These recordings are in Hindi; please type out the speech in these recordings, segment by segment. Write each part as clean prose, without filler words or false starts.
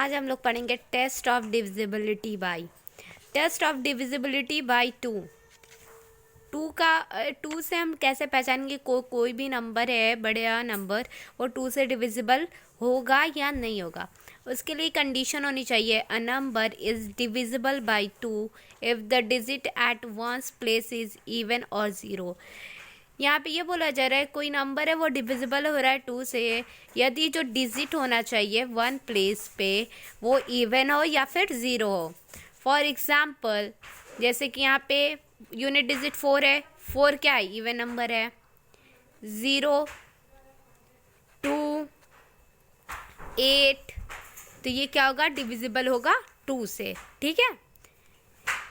आज हम लोग पढ़ेंगे test of divisibility by. Test of divisibility by two. Two से हम कैसे पहचानेंगे कोई भी नंबर है, बड़ा नंबर, वो टू से डिविजिबल होगा या नहीं होगा। उसके लिए कंडीशन होनी चाहिए, a number is divisible by two if the digit at one's place is even और ज़ीरो। यहाँ पे ये बोला जा रहा है कोई नंबर है वो डिविजिबल हो रहा है टू से यदि जो डिजिट होना चाहिए वन प्लेस पे वो इवन हो या फिर ज़ीरो हो। फॉर एग्ज़ाम्पल जैसे कि यहाँ पे यूनिट डिजिट 4 है, 4 क्या है, इवन नंबर है। 0, 2, 8, तो ये क्या होगा, डिविजिबल होगा 2 से। ठीक है,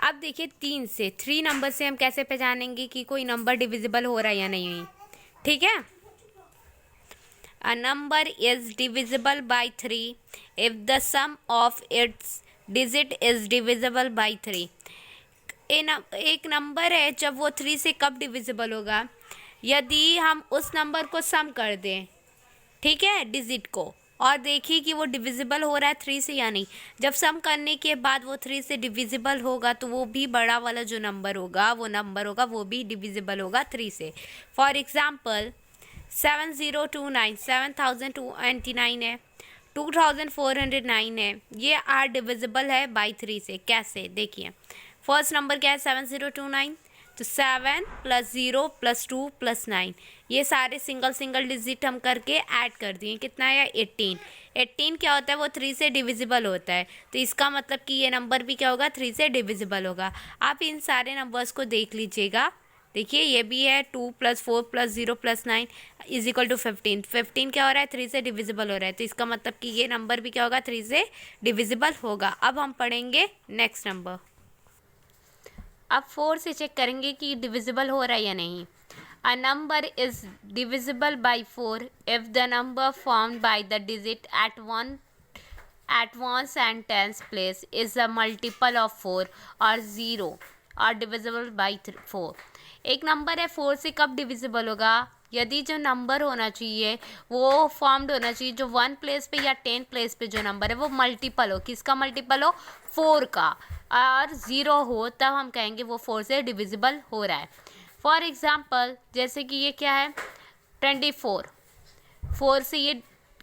अब देखिए 3 से, 3 नंबर से हम कैसे पहचानेंगे कि कोई नंबर डिविजिबल हो रहा है या नहीं। ठीक है, a number is divisible by 3 if the sum of its digit is divisible by 3। एक नंबर है, जब वो 3 से कब डिविजिबल होगा, यदि हम उस नंबर को सम कर दें, ठीक है, डिजिट को, और देखिए कि वो डिविजिबल हो रहा है 3 से या नहीं। जब सम करने के बाद वो 3 से डिविजिबल होगा तो वो भी बड़ा वाला जो नंबर होगा वो भी डिविजिबल होगा 3 से। फॉर एग्जाम्पल 7029 7029 है, 2409 है, ये आर डिविजिबल है बाई 3 से। कैसे, देखिए फर्स्ट नंबर क्या है 7029, तो 7 + 0 + 2 + 9, ये सारे सिंगल डिजिट हम करके ऐड कर दिए, कितना है 18। 18 क्या होता है, वो 3 से डिविजिबल होता है, तो इसका मतलब कि ये नंबर भी क्या होगा, 3 से डिविजिबल होगा। आप इन सारे नंबर्स को देख लीजिएगा, देखिए ये भी है 2 + 4 + 0 + 9 = 15। 15 क्या हो रहा है, 3 से डिविजिबल हो रहा है, तो इसका मतलब कि ये नंबर भी क्या होगा, 3 से डिविजिबल होगा। अब हम पढ़ेंगे नेक्स्ट नंबर। अब 4 से चेक करेंगे कि डिविजिबल हो रहा है या नहीं। A number is divisible by 4 if the number formed by the digit at ones and tens place is a multiple of 4 और 0 और डिविजिबल बाई 4। एक नंबर है 4 से कब डिविजिबल होगा, यदि जो नंबर होना चाहिए वो फॉर्म्ड होना चाहिए, जो 1 प्लेस पे या 10 प्लेस पे जो नंबर है वो मल्टीपल हो, किसका मल्टीपल हो, 4 का, और 0 हो, तब हम कहेंगे वो 4 से डिविजिबल हो रहा है। फॉर एग्जाम्पल जैसे कि ये क्या है 24, 4 से ये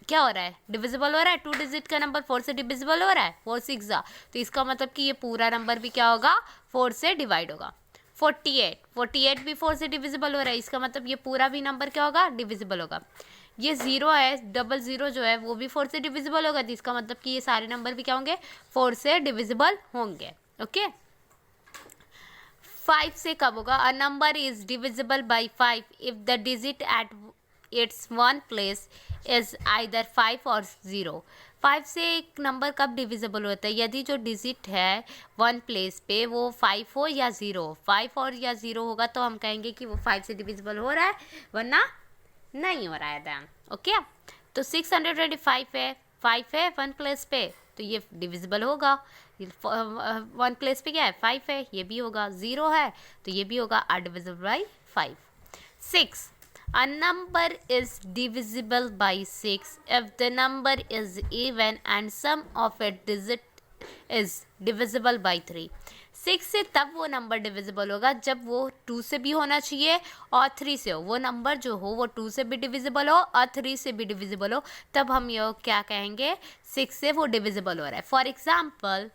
क्या हो रहा है, डिविजिबल हो रहा है, 2 डिजिट का नंबर 4 से डिविजिबल हो रहा है, 4 6 तो इसका मतलब कि ये पूरा नंबर भी क्या होगा, 4 से डिवाइड होगा। 48 भी 4 से डिविजिबल हो रहा है, इसका मतलब ये पूरा भी नंबर क्या होगा, डिविजिबल होगा। ये 0 है, 00 जो है वो भी 4 से डिविजिबल होगा, तो इसका मतलब कि ये सारे नंबर भी क्या होंगे, 4 से डिविजिबल होंगे। ओके, 5 से कब होगा, अ number is divisible by 5 if the digit at its one place is either 5 और 0। 5 से एक नंबर कब डिविजिबल होता है, यदि जो डिजिट है वन प्लेस पे वो 5 हो या 0 हो। 5 और या 0 होगा तो हम कहेंगे कि वो 5 से डिविजिबल हो रहा है, वरना नहीं हो रहा है दैन। ओके, तो 625 है, 5 है वन प्लेस पे, तो ये डिविजिबल होगा। 1 प्लेस पे क्या है, 5 है, ये भी होगा। 0 है तो ये भी होगा, are divisible by 5। 6, a number is divisible by 6 if the number is even and sum of its digit is divisible by 3। 6 से तब वो नंबर डिविजिबल होगा जब वो 2 से भी होना चाहिए और 3 से हो। वो नंबर जो हो वो 2 से भी डिविजिबल हो और 3 से भी डिविजिबल हो, तब हम ये क्या कहेंगे, 6 से वो डिविजिबल हो रहा है। फॉर एग्जाम्पल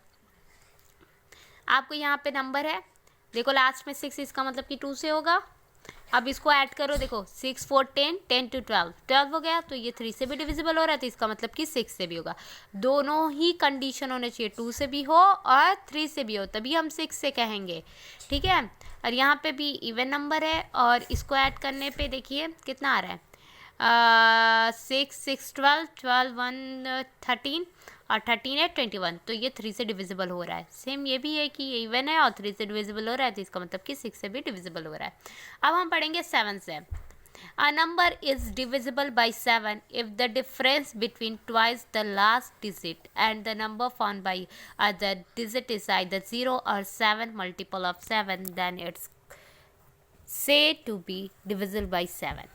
आपको यहाँ पे नंबर है, देखो लास्ट में 6, इसका मतलब कि 2 से होगा। अब इसको ऐड करो, देखो 6 4 10 10 to 12 12 हो गया, तो ये 3 से भी डिविजिबल हो रहा है, तो इसका मतलब कि 6 से भी होगा। दोनों ही कंडीशन होने चाहिए, 2 से भी हो और 3 से भी हो, तभी हम 6 से कहेंगे। ठीक है, और यहाँ पे भी इवन नंबर है और इसको ऐड करने पे देखिए कितना आ रहा है, 6 6 12 12 1 13 और 13 है 21, तो ये 3 से डिविजिबल हो रहा है। सेम ये भी है कि ये इवन है और 3 से डिविजिबल हो रहा है, तो इसका मतलब कि 6 से भी डिविजिबल हो रहा है। अब हम पढ़ेंगे 7 से। A number is divisible by 7 if the difference between twice the last digit and the number found by other digit is either 0 और 7 मल्टीपल ऑफ 7, देन इट्स से टू बी डिविजिबल बाई 7।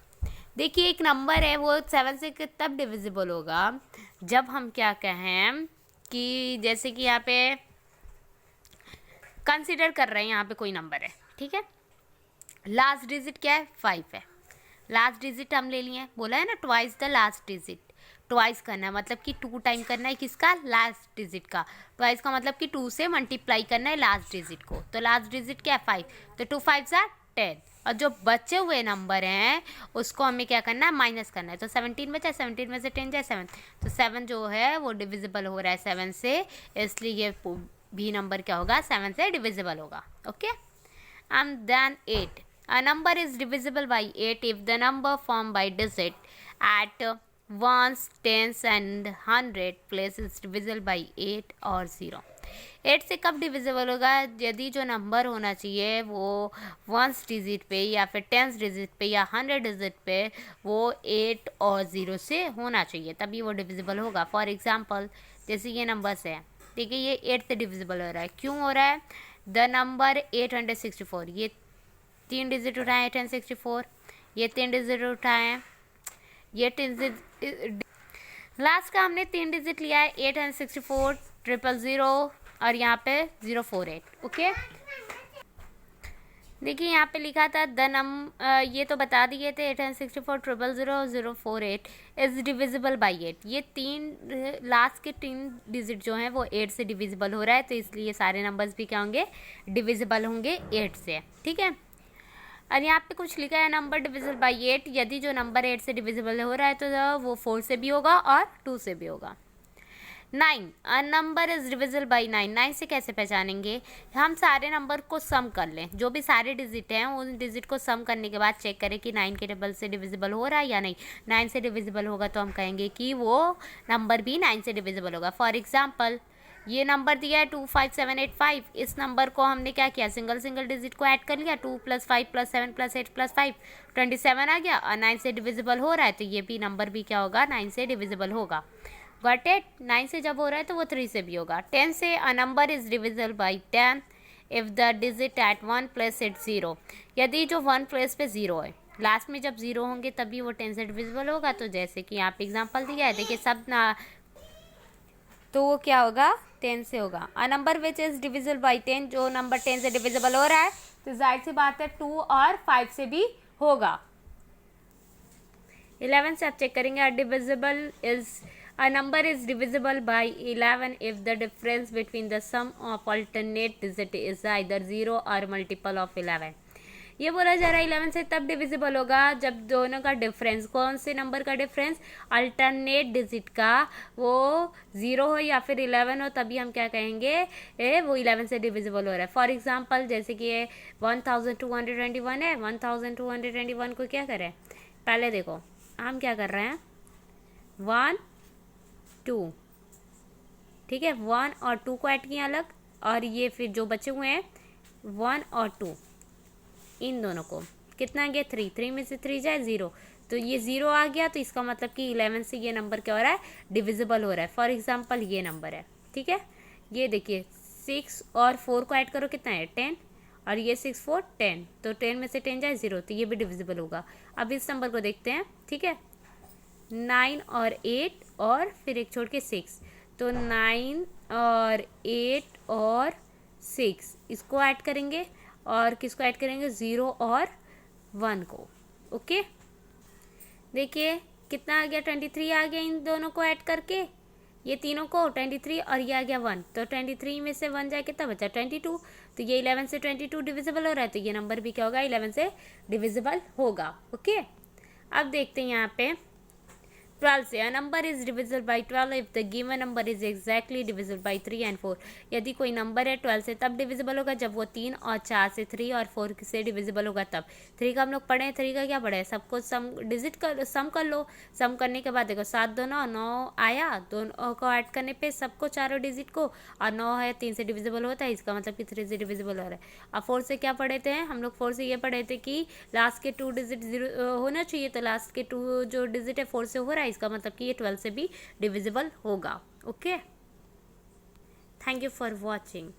देखिए एक नंबर है वो 7 से तब डिविजिबल होगा जब हम क्या कहें, कि जैसे कि यहाँ पे कंसिडर कर रहे हैं, यहाँ पे कोई नंबर है, ठीक है, लास्ट डिजिट क्या है 5 है, लास्ट डिजिट हम ले लिए, बोला है ना twice the last digit, twice करना है मतलब कि 2 टाइम करना है किसका, लास्ट डिजिट का, ट्वाइस का मतलब कि 2 से मल्टीप्लाई करना है लास्ट डिजिट को, तो लास्ट डिजिट क्या है 5, तो 2 5 10, और जो बचे हुए नंबर हैं उसको हमें क्या करना है, माइनस करना है, तो 17 बचा, 17 में से 10 जाए 7, तो 7 जो है वो डिविजिबल हो रहा है 7 से, इसलिए ये भी नंबर क्या होगा, 7 से डिविजिबल होगा, okay. And then 8, a number is divisible by 8 if the number formed by digit at ones, tens and 100 place is divisible by 8 और 0। 8 से कब डिविजिबल होगा, यदि जो नंबर होना चाहिए वो वंस डिजिट पे या फिर टेंस डिजिट पे या 100 डिजिट पे वो 8 और 0 से होना चाहिए, तभी वो डिविजिबल होगा। फॉर एग्जांपल जैसे ये नंबर्स है, ठीक है, ये 8 से डिविजिबल हो रहा है, क्यों हो रहा है, द नंबर 864, ये 3 डिजिट उठाए 864, ये 3 डिजिट उठाए, ये 3 डिजिट, लास्ट का हमने 3 डिजिट लिया है 864 000 और यहाँ पे 048, ओके। देखिए यहाँ पे लिखा था ये तो बता दिए थे 864 000 048 इज डिविजिबल बाई 8, ये 3 लास्ट के 3 डिजिट जो हैं वो 8 से डिविजिबल हो रहा है, तो इसलिए सारे नंबर्स भी क्या होंगे, डिविजिबल होंगे 8 से, ठीक है। और यहाँ पे कुछ लिखा है नंबर डिविजिबल बाई 8, यदि जो नंबर 8 से डिविजिबल हो रहा है तो वो 4 से भी होगा और 2 से भी होगा। 9, अ नंबर इज डिविजिबल बाई 9, 9 से कैसे पहचानेंगे, हम सारे नंबर को सम कर लें, जो भी सारे डिजिट हैं उन डिजिट को सम करने के बाद चेक करें कि 9 के टेबल से डिविजिबल हो रहा है या नहीं, 9 से डिविजिबल होगा तो हम कहेंगे कि वो नंबर भी 9 से डिविजिबल होगा। फॉर एग्जाम्पल ये नंबर दिया है 25785, इस नंबर को हमने क्या किया, सिंगल डिजिट को ऐड कर लिया, 2 + 5 + 7 + 8 + 5 27 आ गया, और 9 से डिविजिबल हो रहा है, तो ये भी नंबर भी क्या होगा, 9 से डिविजिबल होगा। गॉट इट, 9 से जब हो रहा है तो वो 3 से भी होगा। 10 से a number is divisible by 10 if the digit at 1 place it 0, यदि जो 1 प्लेस पे 0 है, लास्ट में जब 0 होंगे तभी वो 10 से डिविजिबल होगा। तो जैसे कि यहाँ पे एग्जाम्पल दिया है, देखिए सब ना, तो वो क्या होगा, 10 से होगा। A number which is divisible by 10, जो नंबर 10 से डिविजिबल हो रहा है तो जाहिर सी बात है 2 और 5 से भी होगा। 11 से आप चेक करेंगे, divisible is a number is divisible by 11 if the difference between the sum of alternate digit is either 0 or multiple of 11। ये बोला जा रहा है 11 से तब डिविजिबल होगा जब दोनों का डिफरेंस, कौन से नंबर का डिफरेंस, अल्टरनेट डिजिट का, वो 0 हो या फिर 11 हो, तभी हम क्या कहेंगे वो 11 से डिविजिबल हो रहा है। फॉर एग्जांपल जैसे कि ये 1221 है, 1221 को क्या करें, पहले देखो हम क्या कर रहे हैं, 1 2, ठीक है, 1 और 2 को ऐड किया अलग, और ये फिर जो बचे हुए हैं 1 और 2, इन दोनों को कितना आ गया 3, 3 में से 3 जाए 0, तो ये 0 आ गया, तो इसका मतलब कि 11 से ये नंबर क्या हो रहा है, डिविजिबल हो रहा है। फॉर एग्जांपल ये नंबर है, ठीक है, ये देखिए 6 और 4 को ऐड करो कितना है 10, और ये 6 4 10, तो 10 में से 10 जाए 0, तो ये भी डिविजिबल होगा। अब इस नंबर को देखते हैं, ठीक है, 9 और 8 और फिर एक छोड़ के 6, तो 9 और 8 और 6 इसको ऐड करेंगे, और किसको ऐड करेंगे, 0 और 1 को, ओके। देखिए कितना आ गया, 23 आ गया इन दोनों को ऐड करके, ये तीनों को 23, और ये आ गया 1, तो 23 में से 1 जाए कितना बचा 22, तो ये 11 से 22 डिविजिबल हो रहा है, तो ये नंबर भी क्या होगा, 11 से डिविजिबल होगा, ओके। अब देखते हैं यहाँ पे 12 से, a number is divisible by 12 if the given number is exactly divisible by 3 and 4, यदि कोई नंबर है 12 से तब डिविजिबल होगा जब वो 3 और 4 से 3 और 4 से डिविजिबल होगा तब। 3 का हम लोग पढ़े हैं, 3 का क्या पढ़े हैं, सबको सम डिजिट कर सम कर लो, सम करने के बाद देखो 7 2 9 आया, दोनों को ऐड करने पे सबको चारों डिजिट को, और 9 है 3 से डिविजिबल होता है, इसका मतलब कि 3 से डिविजिबल हो रहा है। अब 4 से क्या पढ़े थे हम लोग, 4 से ये पढ़े थे कि लास्ट के 2 डिजिट 0 होना चाहिए, तो लास्ट के 2 जो डिजिट है 4 से हो रहा है, इसका मतलब कि ये 12 से भी डिविजिबल होगा, okay. Thank you for watching.